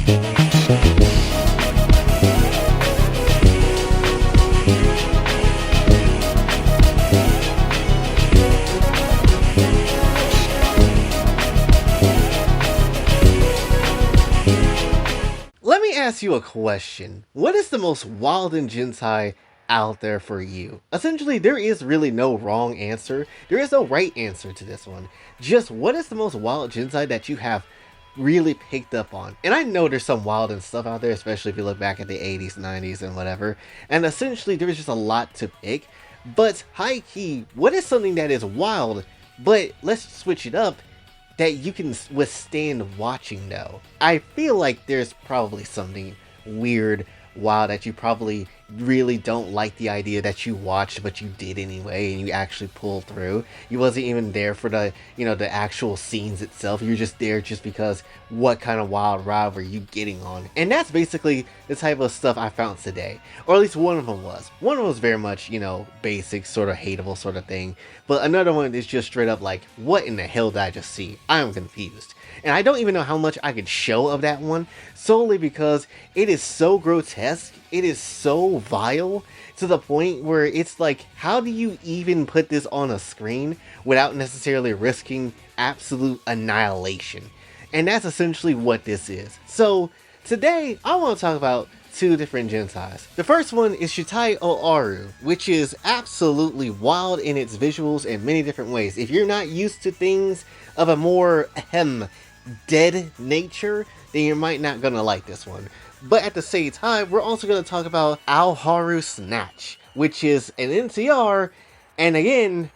Let me ask you a question. What is the most wild and Gentai out there for you? Essentially, there is really no wrong answer. There is no right answer to this one. Just what is the most wild Gentai that you have really picked up on? And I know there's some wild and stuff out there, especially if you look back at the 80s, 90s, and whatever. And essentially, there's just a lot to pick. But high key, what is something that is wild, but let's switch it up, that you can withstand watching though? I feel like there's probably something weird, wild, that you probably really don't like the idea that you watched, but you did anyway, and you actually pulled through. You wasn't even there for the, the actual scenes itself. You're just there just because what kind of wild ride were you getting on? And that's basically the type of stuff I found today. Or at least one of them was. One of them was very much, basic, sort of hateable sort of thing. But another one is just straight up like, what in the hell did I just see? I am confused. And I don't even know how much I could show of that one, solely because it is so grotesque, it is so vile, to the point where it's like, how do you even put this on a screen without necessarily risking absolute annihilation? And that's essentially what this is. So today, I want to talk about two different Gentais. The first one is Shitai Oaru, which is absolutely wild in its visuals in many different ways. If you're not used to things of a more dead nature, then you might not gonna like this one. But at the same time, we're also gonna talk about Aoharu Snatch, which is an NTR, and again,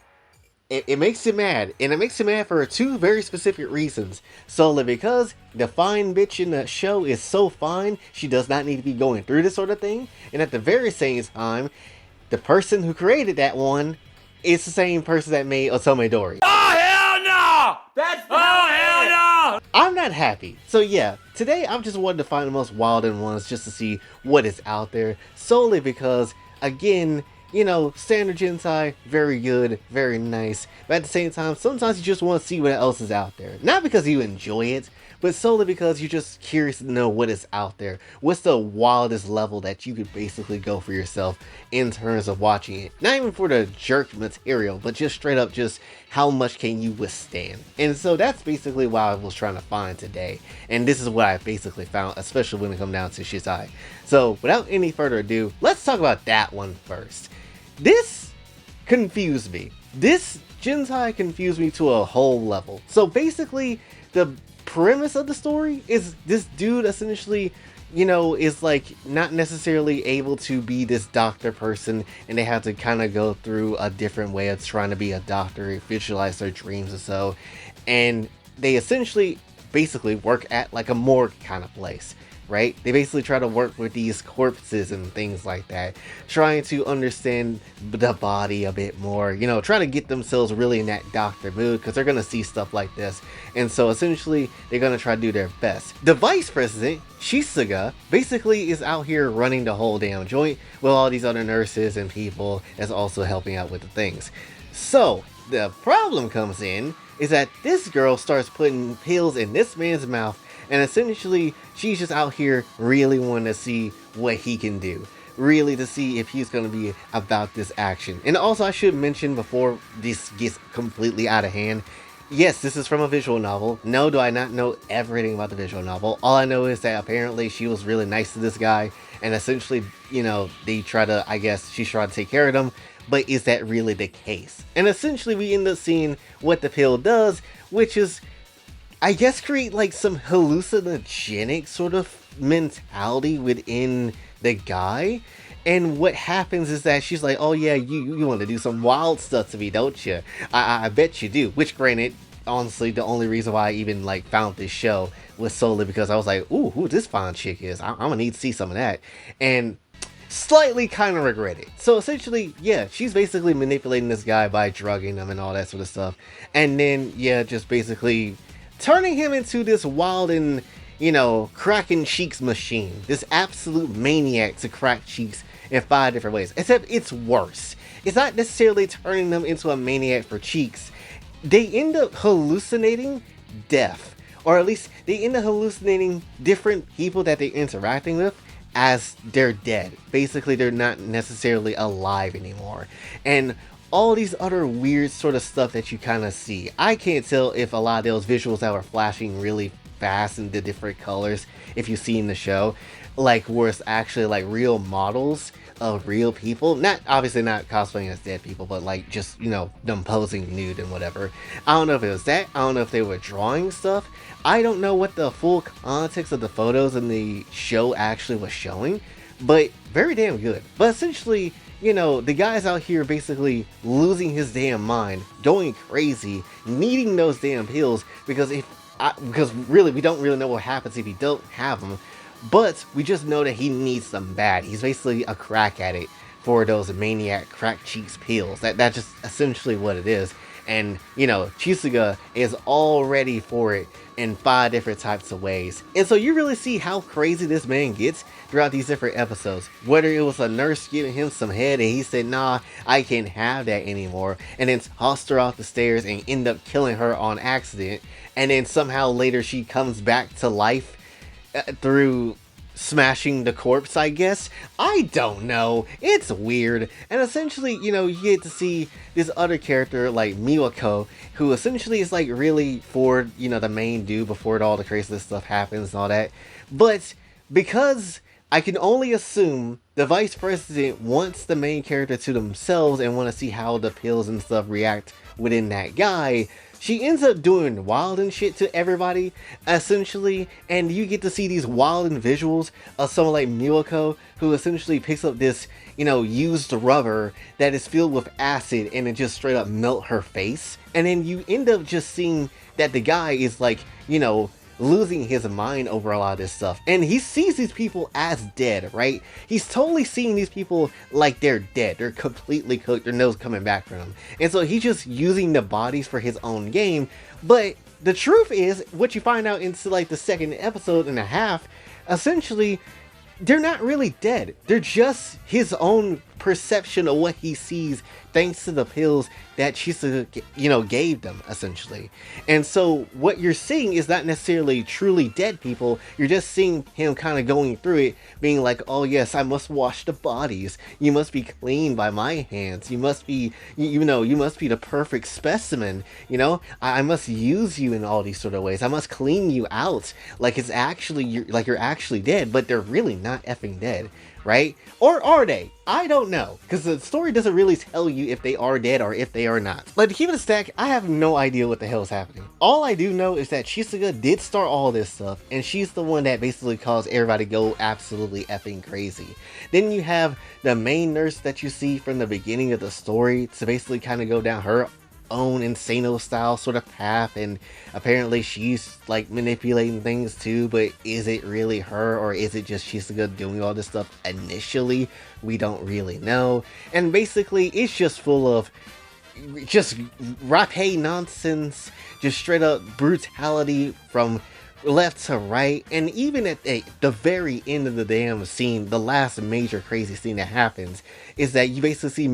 it makes you mad. And it makes you mad for two very specific reasons. Solely because the fine bitch in the show is so fine, she does not need to be going through this sort of thing. And at the very same time, the person who created that one is the same person that made Otome Dori. Oh, hell no! That's oh, hell no! I'm not happy. So yeah, today I'm just wanting to find the most wild ones just to see what is out there. Solely because, again, standard Gentai, very good, very nice. But at the same time, sometimes you just want to see what else is out there. Not because you enjoy it, but solely because you're just curious to know what is out there. What's the wildest level that you could basically go for yourself in terms of watching it? Not even for the jerk material, but just straight up just how much can you withstand? And so that's basically what I was trying to find today. And this is what I basically found, especially when it comes down to Shitai. So without any further ado, let's talk about that one first. This confused me. This Gentai confused me to a whole level. So basically, the premise of the story is this dude essentially, is like not necessarily able to be this doctor person, and they have to kind of go through a different way of trying to be a doctor, visualize their dreams or so. And they essentially basically work at like a morgue kind of place. Right? They basically try to work with these corpses and things like that, trying to understand the body a bit more, trying to get themselves really in that doctor mood, because they're going to see stuff like this. And so essentially, they're going to try to do their best. The vice president, Shisuga, basically is out here running the whole damn joint with all these other nurses and people that's also helping out with the things. So, the problem comes in is that this girl starts putting pills in this man's mouth, and essentially she's just out here really wanting to see what he can do, really to see if he's going to be about this action. And also, I should mention before this gets completely out of hand, yes, this is from a visual novel. No, do I not know everything about the visual novel. All I know is that apparently she was really nice to this guy, and essentially, they try to, I guess, she's trying to take care of them. But is that really the case? And essentially we end up seeing what the pill does, which is, I guess, create like some hallucinogenic sort of mentality within the guy. And what happens is that she's like, oh yeah, you want to do some wild stuff to me, don't you? I bet you do. Which, granted, honestly, the only reason why I even like found this show was solely because I was like, ooh, who this fine chick is. I'm gonna need to see some of that. And slightly kind of regret it. So essentially, yeah, she's basically manipulating this guy by drugging him and all that sort of stuff. And then, yeah, just basically turning him into this wild and, cracking cheeks machine. This absolute maniac to crack cheeks in 5 different ways. Except it's worse. It's not necessarily turning them into a maniac for cheeks. They end up hallucinating death or at least they end up hallucinating different people that they're interacting with as they're dead. Basically, they're not necessarily alive anymore. And all these other weird sort of stuff that you kind of see. I can't tell if a lot of those visuals that were flashing really fast in the different colors, if you've seen the show, like where it's actually like real models of real people, not obviously not cosplaying as dead people, but like just, you know, them posing nude and whatever. I don't know if it was that. I don't know if they were drawing stuff. I don't know what the full context of the photos in the show actually was showing, but very damn good. But essentially, you know, the guy's out here basically losing his damn mind, going crazy, needing those damn pills because really we don't really know what happens if you don't have them. But we just know that he needs them bad. He's basically a crack addict for those maniac crack cheeks pills. That's just essentially what it is. And, you know, Chisuga is all ready for it in 5 different types of ways. And so you really see how crazy this man gets throughout these different episodes. Whether it was a nurse giving him some head and he said, nah, I can't have that anymore, and then tossed her off the stairs and end up killing her on accident. And then somehow later she comes back to life through smashing the corpse, I guess. I don't know. It's weird. And essentially, you know, you get to see this other character like Miwako, who essentially is like really for, you know, the main dude before all the crazy stuff happens and all that. But because I can only assume the vice president wants the main character to themselves and want to see how the pills and stuff react within that guy, she ends up doing wild and shit to everybody, essentially, and you get to see these wild and visuals of someone like Miwako, who essentially picks up this, you know, used rubber that is filled with acid and it just straight up melt her face. And then you end up just seeing that the guy is like, you know, losing his mind over a lot of this stuff. And he sees these people as dead, right? He's totally seeing these people like they're dead. They're completely cooked. Their nose coming back from them. And so he's just using the bodies for his own game. But the truth is, what you find out into like the second episode and a half, essentially, they're not really dead. They're just his own perception of what he sees thanks to the pills that Chisa, you know, gave them, essentially. And so what you're seeing is not necessarily truly dead people. You're just seeing him kind of going through it, being like, oh yes, I must wash the bodies. You must be clean by my hands. You must be, you know, you must be the perfect specimen. You know, I must use you in all these sort of ways. I must clean you out like it's actually, you're actually dead, but they're really not effing dead. Right? Or are they? I don't know, because the story doesn't really tell you if they are dead or if they are not. But to keep it a stack, I have no idea what the hell is happening. All I do know is that Chisuga did start all this stuff, and she's the one that basically caused everybody to go absolutely effing crazy. Then you have the main nurse that you see from the beginning of the story to basically kind of go down her own Insano style sort of path, and apparently she's like manipulating things too, but is it really her or is it just Chisuga doing all this stuff initially? We don't really know. And basically it's just full of just rape nonsense, just straight up brutality from left to right. And even at the very end of the damn scene, the last major crazy scene that happens is that you basically see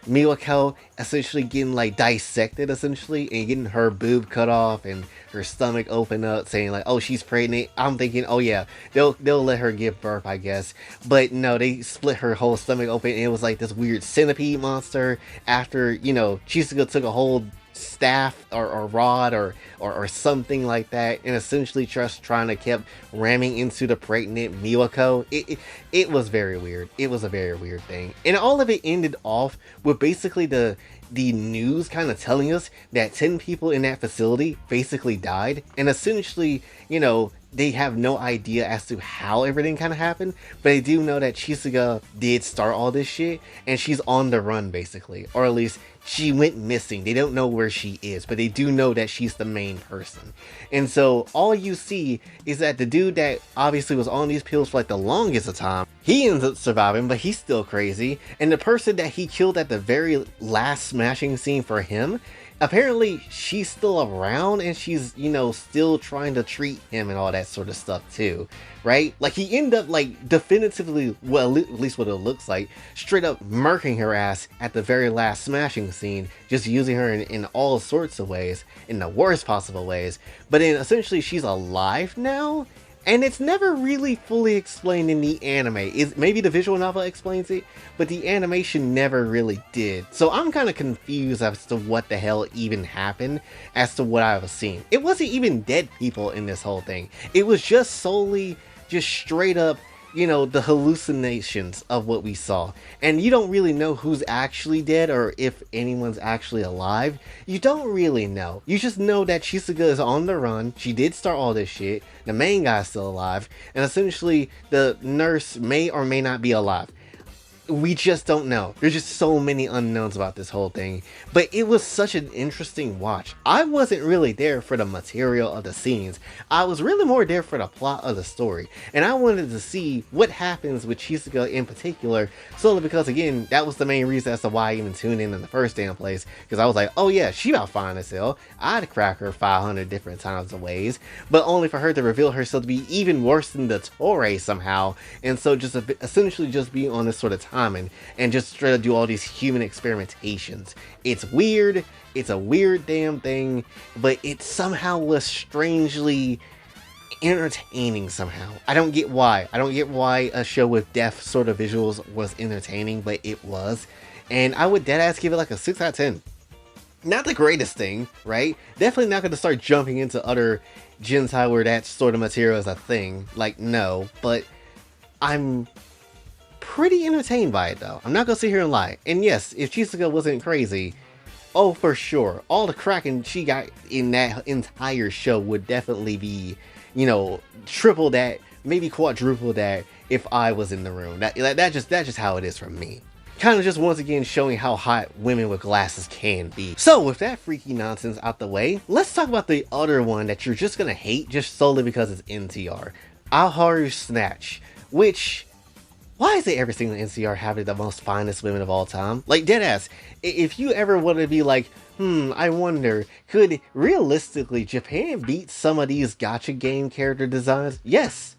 Miwako essentially getting like dissected, essentially, and getting her boob cut off and her stomach open up, saying like, oh, she's pregnant. I'm thinking, oh yeah, they'll let her give birth, I guess. But no, they split her whole stomach open and it was like this weird centipede monster after, you know, Chisuga took a whole staff or rod or something like that and essentially just trying to keep ramming into the pregnant Miwako. It was very weird. It was a very weird thing, and all of it ended off with basically the news kind of telling us that 10 people in that facility basically died, and essentially, you know, they have no idea as to how everything kind of happened, but they do know that Chisuga did start all this shit, and she's on the run basically, or at least she went missing. They don't know where she is, but they do know that she's the main person. And so all you see is that the dude that obviously was on these pills for like the longest of time, he ends up surviving, but he's still crazy. And the person that he killed at the very last smashing scene for him apparently she's still around and she's, still trying to treat him and all that sort of stuff too, right? Like he ended up like definitively, well, at least what it looks like, straight up murking her ass at the very last smashing scene, just using her in all sorts of ways, in the worst possible ways. But then essentially she's alive now, and it's never really fully explained in the anime. Maybe the visual novel explains it, but the animation never really did. So I'm kind of confused as to what the hell even happened as to what I was seeing. It wasn't even dead people in this whole thing. It was just solely, just straight up, the hallucinations of what we saw. And you don't really know who's actually dead or if anyone's actually alive. You don't really know. You just know that Chisuga is on the run. She did start all this shit. The main guy's still alive. And essentially, the nurse may or may not be alive. We just don't know. There's just so many unknowns about this whole thing. But it was such an interesting watch. I wasn't really there for the material of the scenes. I was really more there for the plot of the story. And I wanted to see what happens with Chisuga in particular, solely because, again, that was the main reason as to why I even tuned in the first damn place. Because I was like, oh yeah, she about fine as hell. I'd crack her 500 different times of ways. But only for her to reveal herself to be even worse than the Torre somehow. And so just essentially just be on this sort of time and just try to do all these human experimentations. It's weird. It's a weird damn thing, but it somehow was strangely entertaining somehow. I don't get why. I don't get why a show with death sort of visuals was entertaining, but it was. And I would deadass give it like a 6 out of 10. Not the greatest thing, right? Definitely not going to start jumping into other Gentai where that sort of material is a thing. Like, no. But I'm pretty entertained by it though. I'm not gonna sit here and lie. And yes, if Chisuga wasn't crazy, oh for sure, all the cracking she got in that entire show would definitely be, triple that, maybe quadruple that if I was in the room. That's just how it is for me. Kind of just once again showing how hot women with glasses can be. So with that freaky nonsense out the way, let's talk about the other one that you're just gonna hate just solely because it's NTR. Aharu Snatch, which, why is it every single NCR having the most finest women of all time? Like, deadass, if you ever want to be like, I wonder, could realistically Japan beat some of these gacha game character designs? Yes.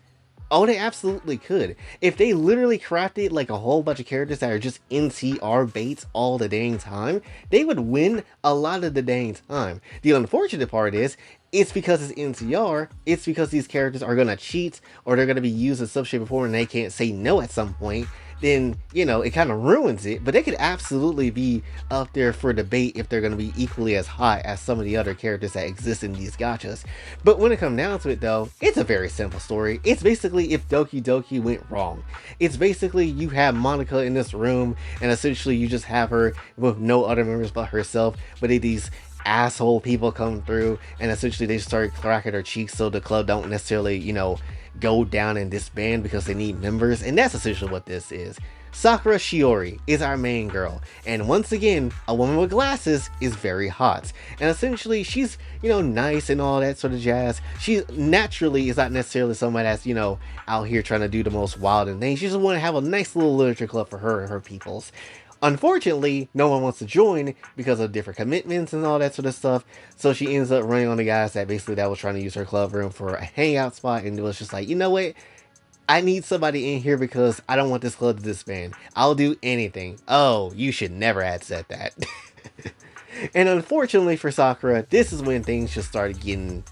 Oh, they absolutely could. If they literally crafted like a whole bunch of characters that are just NCR baits all the dang time, they would win a lot of the dang time. The unfortunate part is, it's because it's NCR, it's because these characters are gonna cheat, or they're gonna be used in some shape or form and they can't say no at some point, then, it kind of ruins it. But they could absolutely be up there for debate if they're gonna be equally as hot as some of the other characters that exist in these gachas. But when it comes down to it though, it's a very simple story. It's basically if Doki Doki went wrong. It's basically you have Monica in this room, and essentially you just have her with no other members but herself, but these asshole people come through and essentially they start cracking their cheeks so the club don't necessarily, go down and disband because they need members. And that's essentially what this is. Sakura Shiori is our main girl, and once again, a woman with glasses is very hot, and essentially she's, nice and all that sort of jazz. She naturally is not necessarily somebody that's, out here trying to do the most wild and things. She just want to have a nice little literature club for her and her peoples. Unfortunately, no one wants to join because of different commitments and all that sort of stuff. So she ends up running on the guys that was trying to use her club room for a hangout spot. And it was just like, you know what? I need somebody in here because I don't want this club to disband. I'll do anything. Oh, you should never have said that. And unfortunately for Sakura, this is when things just started getting,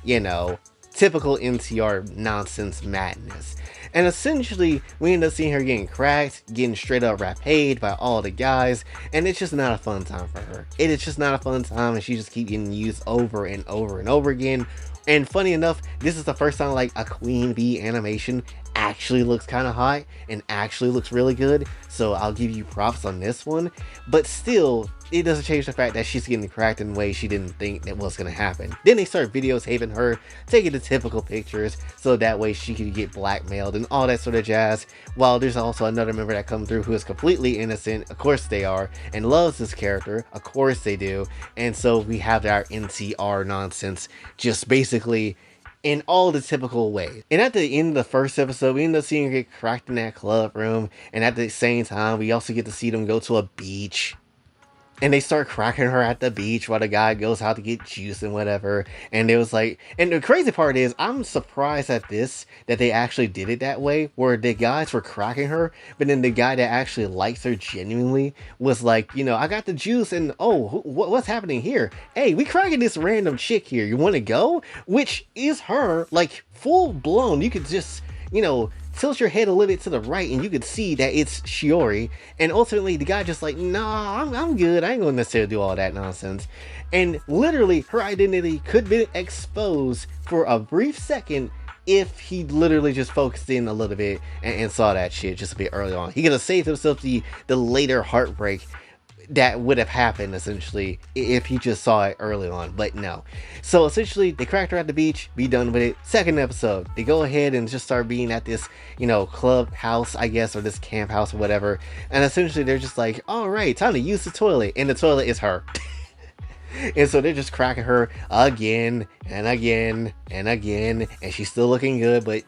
typical NTR nonsense madness. And essentially, we end up seeing her getting cracked, getting straight up raped by all the guys, and it's just not a fun time for her. It is just not a fun time, and she just keeps getting used over and over and over again. And funny enough, this is the first time like a Queen Bee animation actually looks kind of hot and actually looks really good, so I'll give you props on this one. But still, it doesn't change the fact that she's getting cracked in ways she didn't think that was going to happen. Then they start videotaping her, taking the typical pictures, so that way she could get blackmailed and all that sort of jazz. While there's also another member that comes through who is completely innocent, of course they are, and loves this character, of course they do. And so we have our NCR nonsense, just basically in all the typical ways. And at the end of the first episode, we end up seeing her get cracked in that club room, and at the same time, we also get to see them go to a beach. and they start cracking her at the beach while the guy goes out to get juice and whatever. And it was like, and the crazy part is, I'm surprised at this, that they actually did it that way, where the guys were cracking her, but then the guy that actually likes her genuinely was like, you know, I got the juice, and oh, what's happening here? Hey, we cracking this random chick here. You want to go? Which is her, like, full blown. You could just, you know, tilt your head a little bit to the right and you could see that it's Shiori. And ultimately the guy just like, nah, I'm good. I ain't gonna necessarily do all that nonsense. And literally her identity could be exposed for a brief second if he literally just focused in a little bit and saw that shit just a bit early on. He could have saved himself the later heartbreak that would have happened essentially if he just saw it early on, but no. So essentially they cracked her at the beach, be done with it. Second episode, they go ahead and just start being at this, you know, club house, I guess, or this camp house or whatever, and essentially they're just like, all right, time to use the toilet, and the toilet is her. And so they're just cracking her again and again and again, and she's still looking good, but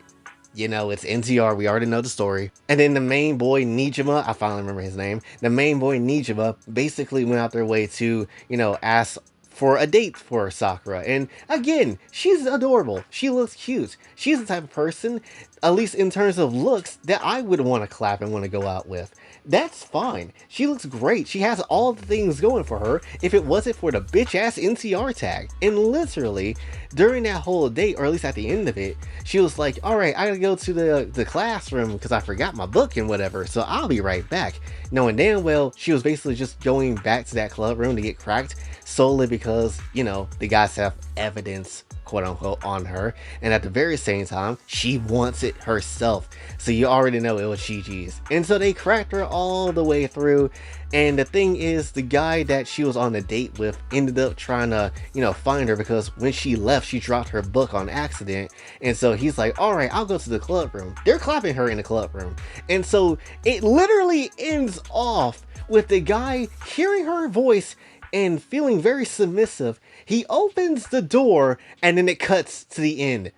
you know, it's NTR, we already know the story. And then the main boy, Nijima, I finally remember his name. The main boy, Nijima, basically went out their way to, you know, ask for a date for Sakura. And again, she's adorable. She looks cute. She's the type of person, at least in terms of looks, that I would want to clap and want to go out with. That's fine. She looks great. She has all the things going for her if it wasn't for the bitch ass NCR tag. And literally, during that whole date, or at least at the end of it, she was like, alright, I gotta go to the classroom because I forgot my book and whatever, so I'll be right back. Knowing damn well she was basically just going back to that club room to get cracked solely because, you know, the guys have evidence, quote unquote, on her, and at the very same time she wants it herself, so you already know it was Shiji's. And so they cracked her all the way through. And the thing is, the guy that she was on a date with ended up trying to, you know, find her, because when she left she dropped her book on accident. And so he's like, all right, I'll go to the club room. They're clapping her in the club room, and so it literally ends off with the guy hearing her voice and feeling very submissive. He opens the door and then it cuts to the end.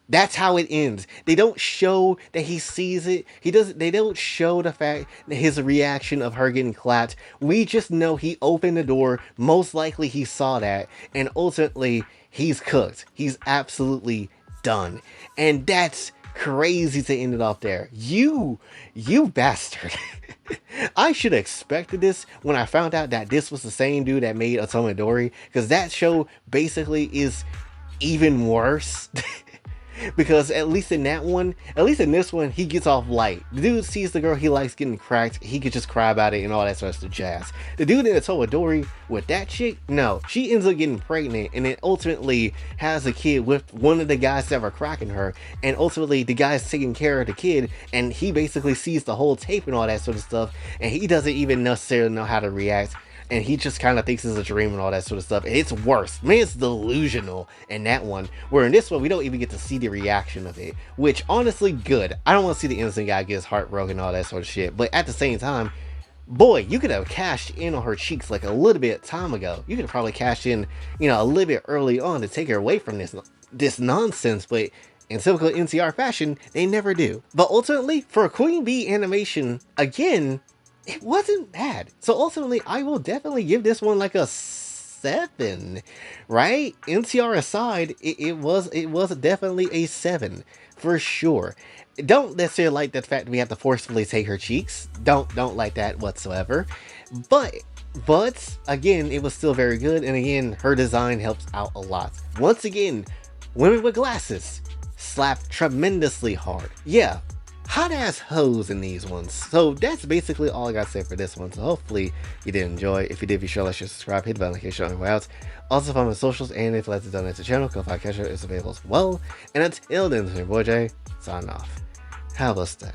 That's how it ends. They don't show that he sees it. They don't show the fact that his reaction of her getting clapped. We just know he opened the door. Most likely he saw that, and ultimately he's cooked. He's absolutely done. And that's crazy to end it off there. You bastard. I should have expected this when I found out that this was the same dude that made Otomodori, because that show basically is even worse. Because at least in this one, he gets off light. The dude sees the girl he likes getting cracked, he could just cry about it and all that sort of jazz. The dude in the Towadori with that chick, no, she ends up getting pregnant and then ultimately has a kid with one of the guys that were cracking her, and ultimately the guy's taking care of the kid, and he basically sees the whole tape and all that sort of stuff, and he doesn't even necessarily know how to react. And he just kind of thinks it's a dream and all that sort of stuff. And it's worse. Man, it's delusional in that one. Where in this one, we don't even get to see the reaction of it. Which, honestly, good. I don't want to see the innocent guy get his heart broken and all that sort of shit. But at the same time, boy, you could have cashed in on her cheeks like a little bit of time ago. You could have probably cashed in, you know, a little bit early on to take her away from this nonsense. But in typical NCR fashion, they never do. But ultimately, for a Queen Bee animation, again, it wasn't bad. So ultimately, I will definitely give this one like a 7, right? NCR aside, it was definitely a 7 for sure. Don't necessarily like the fact that we have to forcefully take her cheeks. Don't like that whatsoever. But again, it was still very good, and again, her design helps out a lot. Once again, women with glasses slap tremendously hard. Yeah. Hot ass hoes in these ones. So that's basically all I got to say for this one. So hopefully you did enjoy. If you did, be sure to like, share, subscribe, hit the bell notification on your way out. Also follow my socials, and if you'd like to donate to the channel, Kofi Catcher is available as well. And until then, this is your boy Jay, signing off. Have a blessed day.